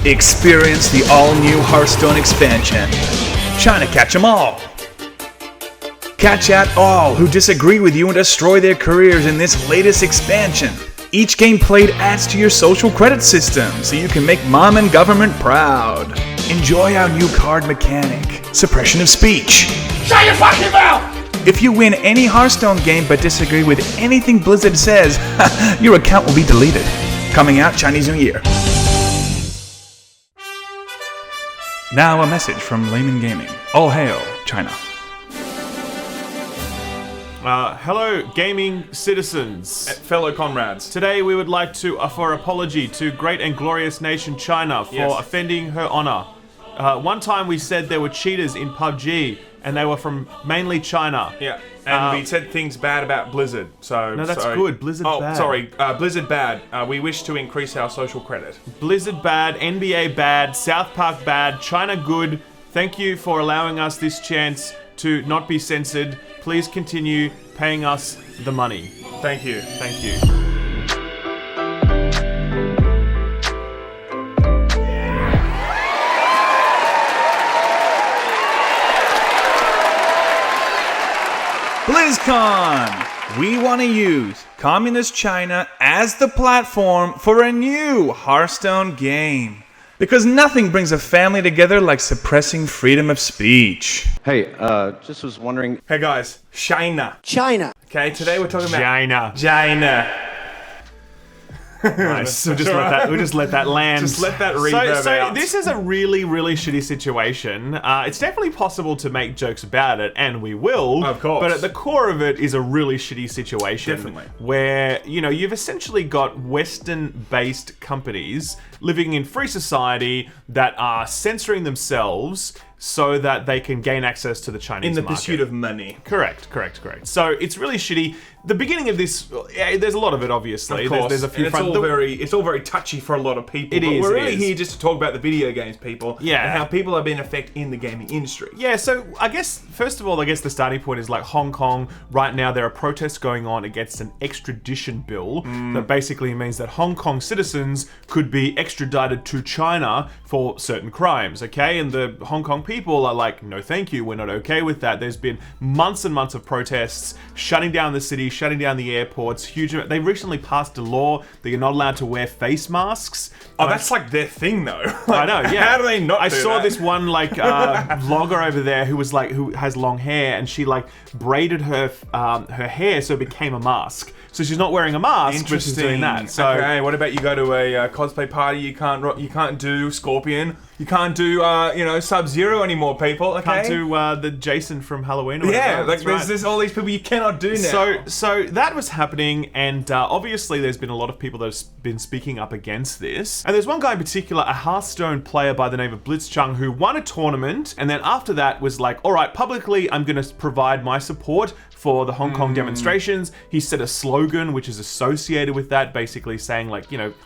Experience the all-new Hearthstone expansion. China catch 'em all. Catch out all who disagree with you and destroy their careers in this latest expansion. Each game played adds to your social credit system, so you can make mom and government proud. Enjoy our new card mechanic, suppression of speech. Shut your fucking mouth! If you win any Hearthstone game but disagree with anything Blizzard says, your account will be deleted. Coming out Chinese New Year. Now a message from Laymen Gaming. All hail, China. Hello, gaming citizens. Fellow comrades. Today we would like to offer apology to great and glorious nation China for offending her honor. One time we said there were cheaters in PUBG, and they were from mainly China. Yeah, and we said things bad about Blizzard, so... No, that's good. Blizzard bad. Oh, sorry. Blizzard bad. We wish to increase our social credit. Blizzard bad, NBA bad, South Park bad, China good. Thank you for allowing us this chance to not be censored. Please continue paying us the money. Thank you. Thank you. BlizzCon! We want to use Communist China as the platform for a new Hearthstone game. Because nothing brings a family together like suppressing freedom of speech. Hey, just was wondering... Hey guys, China. China. Okay, today we're talking about... China. Nice. So just let that land. Just let that reverb so out. this is a really, really shitty situation. It's definitely possible to make jokes about it, and we will. Of course. But at the core of it is a really shitty situation. Definitely. Where, you know, you've essentially got Western-based companies living in free society that are censoring themselves so that they can gain access to the Chinese market. In the pursuit of money. Correct. So it's really shitty. The beginning of this, there's a lot of it, obviously. Of course. There's a few and it's all very touchy for a lot of people. We're really here just to talk about the video games, people. Yeah. And how people have been affected in the gaming industry. Yeah, so I guess, first of all, the starting point is like Hong Kong. Right now, there are protests going on against an extradition bill that basically means that Hong Kong citizens could be extradited to China for certain crimes, okay? And the Hong Kong people are like, no thank you, we're not okay with that. There's been months and months of protests, shutting down the city, shutting down the airports, they recently passed a law that you're not allowed to wear face masks. Oh, that's like their thing though. I know, yeah. How do they not I do saw that? this one vlogger over there who has long hair, and she braided her hair so it became a mask. So she's not wearing a mask, but she's doing that. So okay, what about you go to a cosplay party? You can't do Scorpion. You can't do Sub-Zero anymore, people. Okay. can't do the Jason from Halloween. Or Yeah, whatever. there's all these people you cannot do now. So that was happening, and obviously there's been a lot of people that have been speaking up against this. And there's one guy in particular, a Hearthstone player by the name of Blitzchung, who won a tournament, and then after that was like, all right, publicly I'm going to provide my support for the Hong Kong demonstrations. He set a slogan which is associated with that, basically saying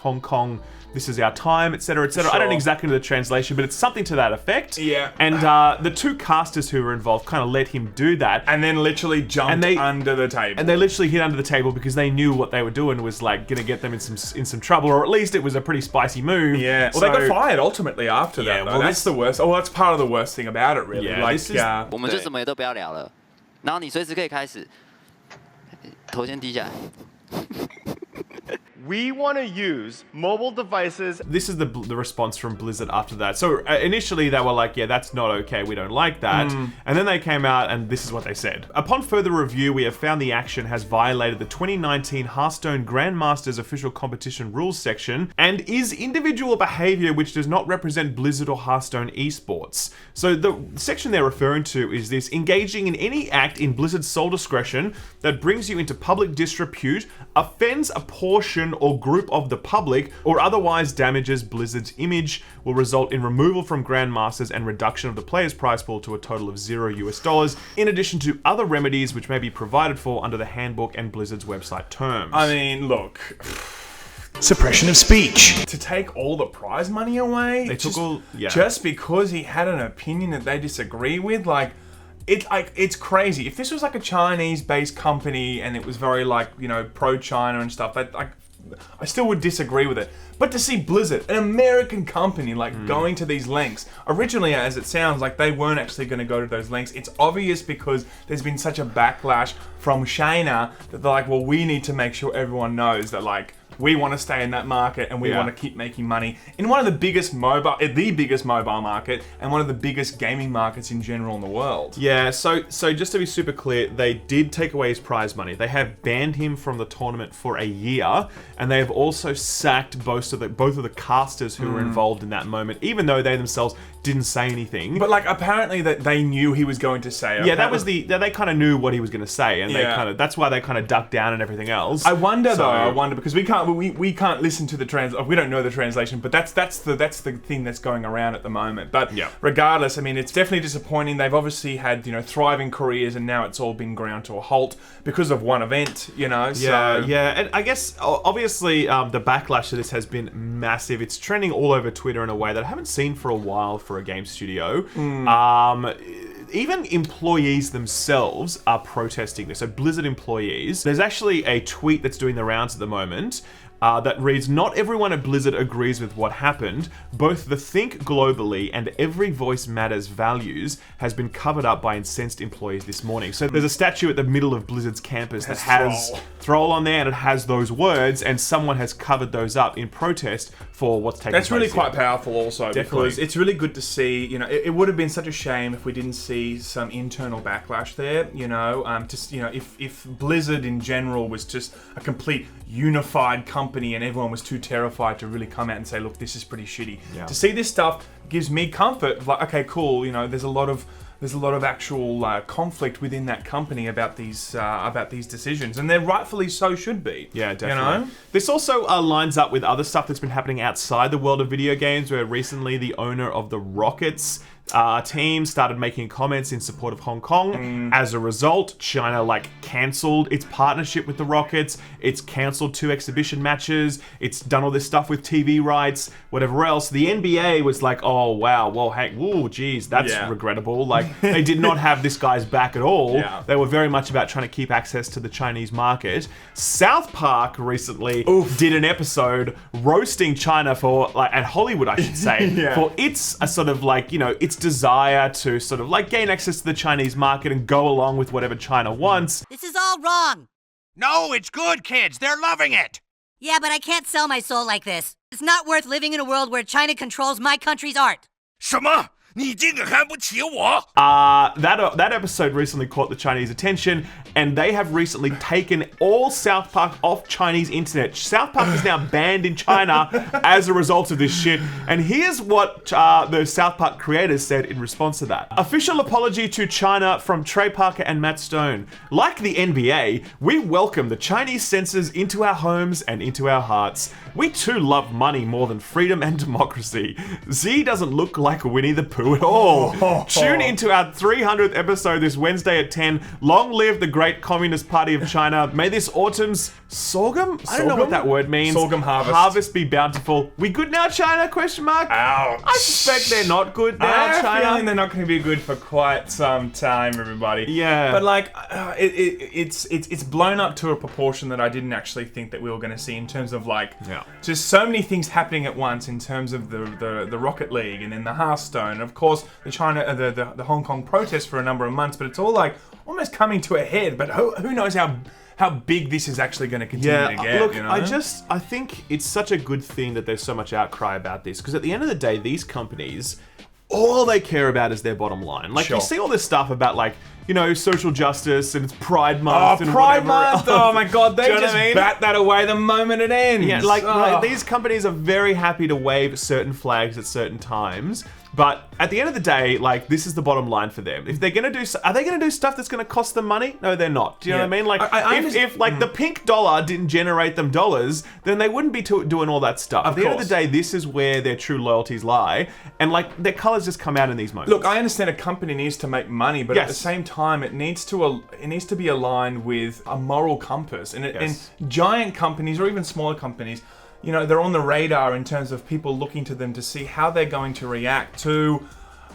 Hong Kong, this is our time, etc., etc. I don't exactly know the translation, but it's something to that effect. Yeah. And the two casters who were involved kind of let him do that. And then literally jumped under the table. And they literally hid under the table because they knew what they were doing was going to get them in some trouble, or at least it was a pretty spicy move. Yeah. Well, they got fired ultimately after that. Though. Well, that's the worst. Oh, that's part of the worst thing about it, really. Yeah, this is- 我们就什么也都不要聊了，然后你随时可以开始，头先低下来。 We want to use mobile devices. This is the response from Blizzard after that. So initially they were like, yeah, that's not okay, we don't like that. And then they came out and this is what they said. Upon further review, we have found the action has violated the 2019 Hearthstone Grandmasters official competition rules section and is individual behavior which does not represent Blizzard or Hearthstone esports. So the section they're referring to is this: engaging in any act in Blizzard's sole discretion that brings you into public disrepute, offends a portion or group of the public, or otherwise damages Blizzard's image, will result in removal from Grandmasters and reduction of the player's prize pool to a total of $0, in addition to other remedies which may be provided for under the handbook and Blizzard's website terms. I mean, look. Suppression of speech. To take all the prize money away? They took all... Yeah. Just because he had an opinion that they disagree with? It's crazy. If this was like a Chinese-based company and it was very pro-China and stuff, I still would disagree with it. But to see Blizzard, an American company, like going to these lengths, originally, as it sounds, like they weren't actually going to go to those lengths. It's obvious because there's been such a backlash from China that they're like, well, we need to make sure everyone knows that, like, we want to stay in that market and we want to keep making money in one of the biggest the biggest mobile market and one of the biggest gaming markets in general in the world. Yeah, so just to be super clear, they did take away his prize money. They have banned him from the tournament for a year, and they have also sacked both of the casters who were involved in that moment, even though they themselves didn't say anything. But like apparently that they knew he was going to say it. Yeah, they kind of knew what he was going to say, and that's why they kind of ducked down and everything else. I wonder because we can't listen to the we don't know the translation, but that's the thing that's going around at the moment. But regardless, I mean, it's definitely disappointing. They've obviously had, thriving careers, and now it's all been ground to a halt because of one event, and I guess obviously the backlash to this has been massive. It's trending all over Twitter in a way that I haven't seen for a while for a game studio. Even employees themselves are protesting this. So Blizzard employees, there's actually a tweet that's doing the rounds at the moment that reads, "Not everyone at Blizzard agrees with what happened. Both the Think Globally and Every Voice Matters values has been covered up by incensed employees this morning." So there's a statue at the middle of Blizzard's campus that has Thrall on there, and it has those words, and someone has covered those up in protest for what's taking place. That's really quite powerful also, Definitely. because it's really good to see, it would have been such a shame if we didn't see some internal backlash there, if Blizzard in general was just a complete unified company and everyone was too terrified to really come out and say, look, this is pretty shitty. Yeah. To see this stuff gives me comfort, like, okay, cool, there's a lot of actual conflict within that company about these decisions, and there rightfully so should be. Yeah, definitely. This also lines up with other stuff that's been happening outside the world of video games, where recently the owner of the Rockets team started making comments in support of Hong Kong. As a result, China cancelled its partnership with the Rockets. It's cancelled 2 exhibition matches. It's done all this stuff with TV rights, whatever else. The NBA was like, oh wow, well, hey, whoa, geez, that's regrettable. They did not have this guy's back at all. Yeah. They were very much about trying to keep access to the Chinese market. South Park recently did an episode roasting China for, and Hollywood, I should say, for its its desire to sort of gain access to the Chinese market and go along with whatever China wants. This is all wrong. No, it's good, kids. They're loving it. Yeah, but I can't sell my soul like this. It's not worth living in a world where China controls my country's art. 什么？你竟然看不起我？ That episode recently caught the Chinese attention, and they have recently taken all South Park off Chinese internet. South Park is now banned in China as a result of this shit. And here's what the South Park creators said in response to that. Official apology to China from Trey Parker and Matt Stone. Like the NBA, we welcome the Chinese censors into our homes and into our hearts. We too love money more than freedom and democracy. Z doesn't look like Winnie the Pooh at all. Tune into our 300th episode this Wednesday at 10. Long live the great Communist Party of China. May this autumn's sorghum? I don't know what that word means. Sorghum harvest. Harvest be bountiful. We good now, China? Question mark. Ouch. I suspect they're not good now, I China. have a feeling they're not going to be good for quite some time, everybody. Yeah. But it's blown up to a proportion that I didn't actually think that we were going to see in terms of just so many things happening at once in terms of the Rocket League and then the Hearthstone, and of course the Hong Kong protests for a number of months. But it's all almost coming to a head. But who knows how big this is actually going to continue to get. Look, I think it's such a good thing that there's so much outcry about this, because at the end of the day, these companies, all they care about is their bottom line. You see all this stuff about social justice and it's Pride Month. Oh, Pride Month! Oh my God, they just bat that away the moment it ends. Yeah, these companies are very happy to wave certain flags at certain times. But at the end of the day, this is the bottom line for them. If they're gonna do, are they gonna do stuff that's gonna cost them money? No, they're not. Do you know what I mean? If the pink dollar didn't generate them dollars, then they wouldn't be doing all that stuff. At the end of the day, this is where their true loyalties lie, and their colors just come out in these moments. Look, I understand a company needs to make money, but at the same time, it needs to be aligned with a moral compass. And giant companies or even smaller companies, they're on the radar in terms of people looking to them to see how they're going to react to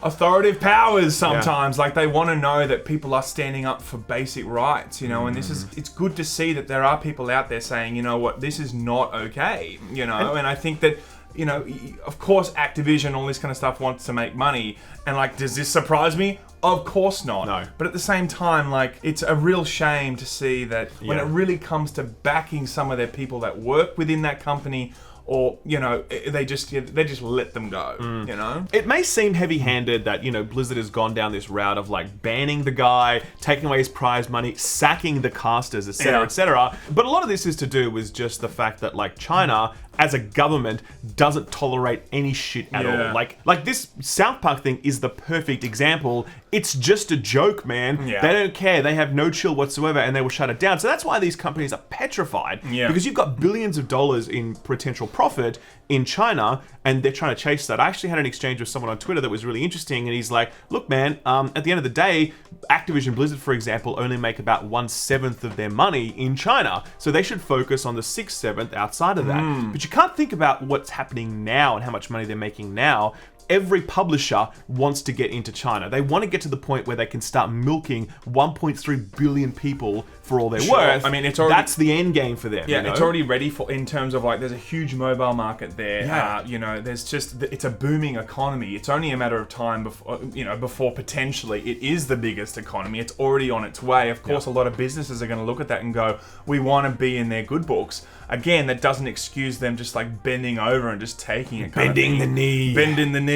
authoritative powers sometimes. Like, they want to know that people are standing up for basic rights, you know, and it's good to see that there are people out there saying, you know what, this is not okay, you know, and I think that, you know, of course Activision, all this kind of stuff wants to make money, and like, does this surprise me? Of course not. No. But at the same time, like, it's a real shame to see that when it really comes to backing some of their people that work within that company, or, you know, they just let them go, you know? It may seem heavy-handed that, you know, Blizzard has gone down this route of, like, banning the guy, taking away his prize money, sacking the casters, etc., etc. But a lot of this is to do with just the fact that, like, China, as a government, doesn't tolerate any shit at all. Like this South Park thing is the perfect example. It's just a joke, man. Yeah. They don't care. They have no chill whatsoever, and they will shut it down. So that's why these companies are petrified. Yeah. Because you've got billions of dollars in potential profit in China, and they're trying to chase that. I actually had an exchange with someone on Twitter that was really interesting, and he's like, look, man, at the end of the day, Activision Blizzard, for example, only make about 1/7 of their money in China. So they should focus on the 6/7 outside of that. But you can't think about what's happening now and how much money they're making now. Every publisher wants to get into China. They want to get to the point where they can start milking 1.3 billion people for all they're worth. I mean, it's already, that's the end game for them. Yeah, you know? it's already ready for, in terms of, like, there's a huge mobile market there. Yeah. You know, there's just, it's a booming economy. It's only a matter of time before, you know, before potentially it is the biggest economy. It's already on its way. Of course, a lot of businesses are going to look at that and go, we want to be in their good books. Again, that doesn't excuse them just, like, bending over and just taking it. Bending the knee. Bending the knee.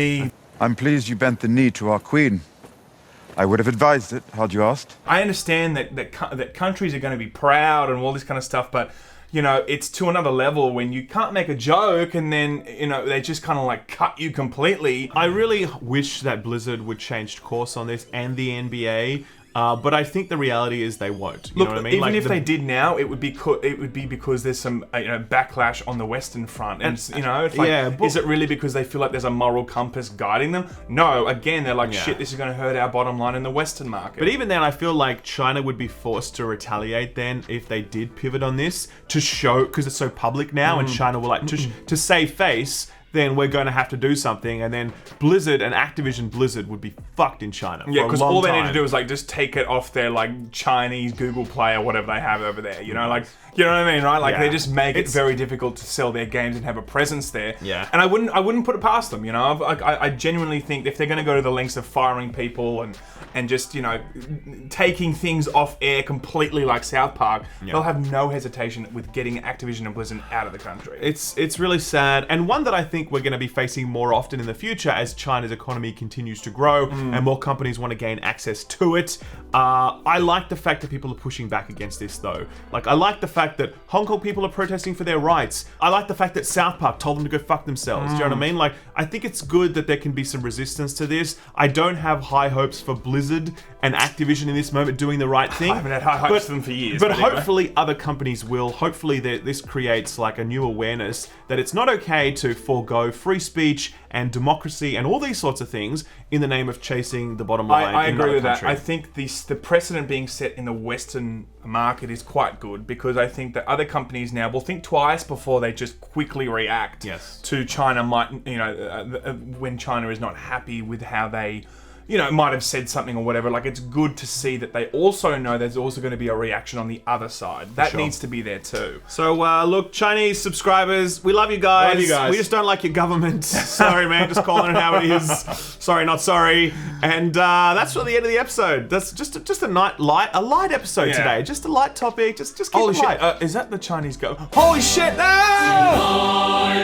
I'm pleased you bent the knee to our queen. I would have advised it, had you asked. I understand that countries are going to be proud and all this kind of stuff, but, you know, it's to another level when you can't make a joke and then, you know, they just kind of like cut you completely. I really wish that Blizzard would change course on this, and the NBA. But I think the reality is they won't. You know what I mean? Even like if they did now, it would be because there's some backlash on the Western front, and you know, it's like, is it really because they feel like there's a moral compass guiding them? No, again, they're like, shit, this is going to hurt our bottom line in the Western market. But even then, I feel like China would be forced to retaliate then if they did pivot on this to show, because it's so public now, and China will like to save face. Then we're going to have to do something, and then Blizzard and Activision Blizzard would be fucked in China. Yeah, because all they need to do is like just take it off their like Chinese Google Play or whatever they have over there. You know, like, you know what I mean, right? Like, they just make it very difficult to sell their games and have a presence there. Yeah. And I wouldn't put it past them. You know, I genuinely think if they're going to go to the lengths of firing people and just, you know, taking things off air completely like South Park, they'll have no hesitation with getting Activision and Blizzard out of the country. It's really sad, and one that I think we're going to be facing more often in the future as China's economy continues to grow and more companies want to gain access to it. I like the fact that people are pushing back against this, though. Like, I like the fact that Hong Kong people are protesting for their rights. I like the fact that South Park told them to go fuck themselves. Do you know what I mean? Like, I think it's good that there can be some resistance to this. I don't have high hopes for Blizzard and Activision in this moment doing the right thing. I haven't had high hopes for them for years. But hopefully other companies will. Hopefully this creates like a new awareness that it's not okay to forego free speech and democracy and all these sorts of things in the name of chasing the bottom line. I agree with that. I think the precedent being set in the Western market is quite good, because I think that other companies now will think twice before they just quickly react to China. When China is not happy with how they, you know, might have said something or whatever. Like, it's good to see that they also know there's also going to be a reaction on the other side. That needs to be there too. So, look, Chinese subscribers, we love you guys. Love you guys. We just don't like your government. Sorry, man. Just calling it how it is. Sorry, not sorry. And that's really the end of the episode. That's just a light episode today. Just a light topic. Just keep it light. Is that the Chinese government? Holy shit! No!